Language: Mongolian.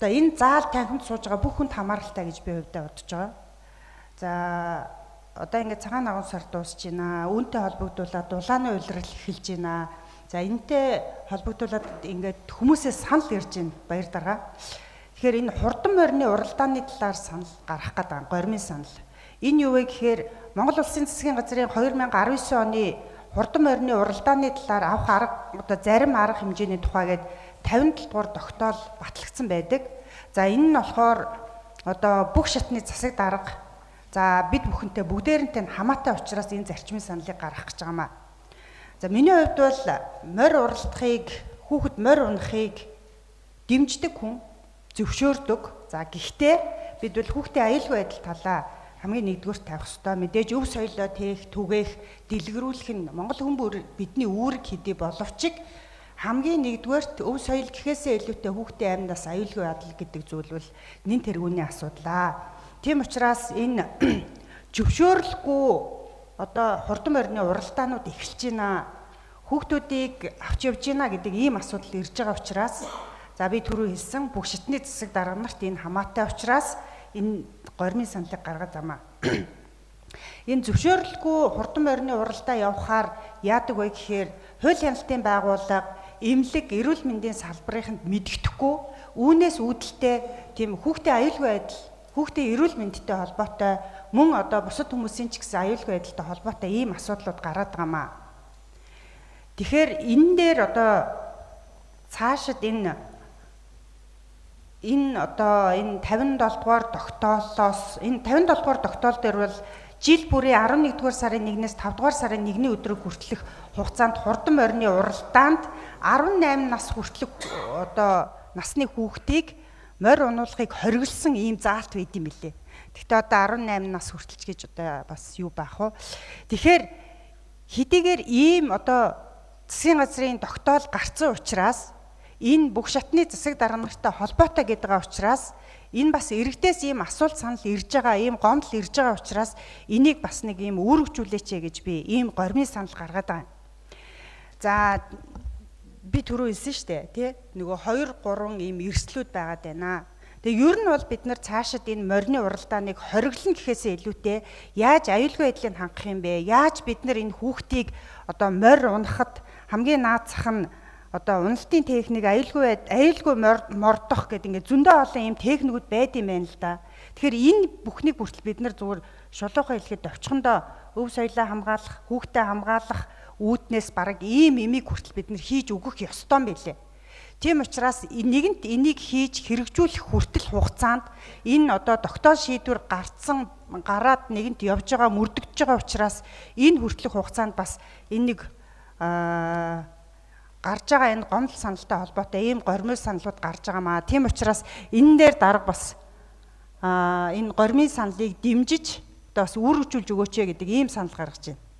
Одоо энэ заал танхимд сууж байгаа бүх хүнд хамааралтай гэж би хувьдаа бодож байгаа. За одоо ингээд цагаан агуун сар дуусж байна. Үүнтэй холбогдуулаад дулааны улирал эхэлж байна. За энэтэй холбогдуулаад ингээд хүмүүсээс санал ирж байна баяр дарга. Тэгэхээр энэ хурдан морины уралдааны талаар санал гаргах гэдэг гормын санал. Энэ юу вэ гэхээр Монгол Улсын засгийн газрын 2019 оны хурдан морины уралдааны талаар авах арга одоо зарим арга хэмжээний тухайгээд 57 дугаар тогтоол батлагдсан байдаг. За энэ нь болохоор одоо бүх шатны засаг дарга за бид бүхэнтэй бүгдээрэнтэй хамаатай учраас энэ зарчмын саналыг гаргах гэж байгаамаа. За миний хувьд бол морь уралдахыг, хүүхэд морь унахыг дэмждэг хүн зөвшөөрдөг. За гэхдээ бид бол хүүхдийн аюулгүй байдал талаа хамгийн нэгдүгээр тавих хэрэгтэй. Мэдээж өв соёлоо тээх, түгээх, дэлгэрүүлэх нь Монгол хүн бүр бидний үүрэг хэдий боловч хамгийн нэгдүгээрт өв соёл гэхээсээ илүүтэй хүүхдийн амьдаас аюулгүй байдал гэдэг зүйл бол нэн тэргүүний асуудал. Тийм учраас энэ зөвшөөрлөхгүй одоо хурдан морины уралдаанууд эхэлж байна. Хүүхдүүдийг авч явж байна гэдэг ийм асуудал ирж байгаа учраас за би түрүү хэлсэн бүх шатны засаг дарга нарт энэ хамаатай учраас энэ гормын саналыг гаргаж замаа. Энэ зөвшөөрлөхгүй хурдан морины уралдаа явахаар яадаг вэ гэхээр хууль хяналтын байгууллага эмнэлэг эрүүл мэндийн салбарынханд мэдгэдэхгүй үүнээс үүдэлтэй тийм хүүхдийн аюулгүй байдал, хүүхдийн эрүүл мэндтэй холбоотой мөн одоо бусад хүмүүсийн ч гэсэн аюулгүй байдалтай холбоотой ийм асуудлууд гараад байгаамаа. Тэгэхээр энэ дээр одоо цаашид энэ 57 дугаар тогтоолоос энэ 57 дугаар тогтоол дээр бол жил бүрийн 11 дугаар сарын 1-ээс 5 дугаар сарын 1-ний өдрөг хүртэлх хугацаанд хурдан морины уралдаанд 18 нас хүртэлх одоо насны хүүхдийг морь унуулахыг хориглосон ийм заалт байд юм билээ. Гэхдээ одоо 18 нас хүртэлч гэж одоо бас юу байх вэ? Тэгэхээр хэдийгээр ийм одоо засгийн газрын тогтоол гарцсан учраас энэ бүх шатны засаг дарга нартай холбоотой гэдэг учраас энэ бас иргэдээс ийм асуулт санал ирж байгаа, ийм гомдол ирж байгаа учраас энийг бас нэг ийм үүргэжүүлээч гэж би ийм гормын санал гаргаад байгаа. За би түрүү хэлсэн шүү дээ, тий? Нөгөө 2 3 ийм эрсдлүүд байгаад байна. Тэгээ ер нь бол бид нар цаашид энэ морины уралдааныг хориглоно гэхээсээ илүүтэй яаж аюулгүй байдлыг хангах юм бэ? Яаж бид нар энэ хүүхдийг одоо морь унахад хамгийн наад зах нь одоо уналтын техник аюулгүй мордох гэдэг ингээд зөндөө олон ийм техникүүд байд юм байна л да. Тэгэхээр энэ бүхнийг бүртэл бид нар зүгээр шулуухай хэлэхэд овчхондоо өв соёлоо хамгаалах, хүүхдээ хамгаалах үүднээс бараг ийм эмийг хүртэл бид нар хийж өгөх ёстой юм билээ. Тийм учраас нэгэнт энийг хийж хэрэгжүүлэх хүртэл хугацаанд энэ одоо тогтоол шийдвэр гараад нэгэнт явж байгаа мөрдөгдөж байгаа учраас энэ хүртэлх хугацаанд бас энэ нэг гарч байгаа энэ гомдол саналтай холбоотой ийм гормын саналууд гарч байгаамаа. Тийм учраас энэ дээр дарга бас энэ гормын саналыг дэмжиж одоо бас үүргэжүүлж өгөөч гэдэг ийм санал гаргаж байна.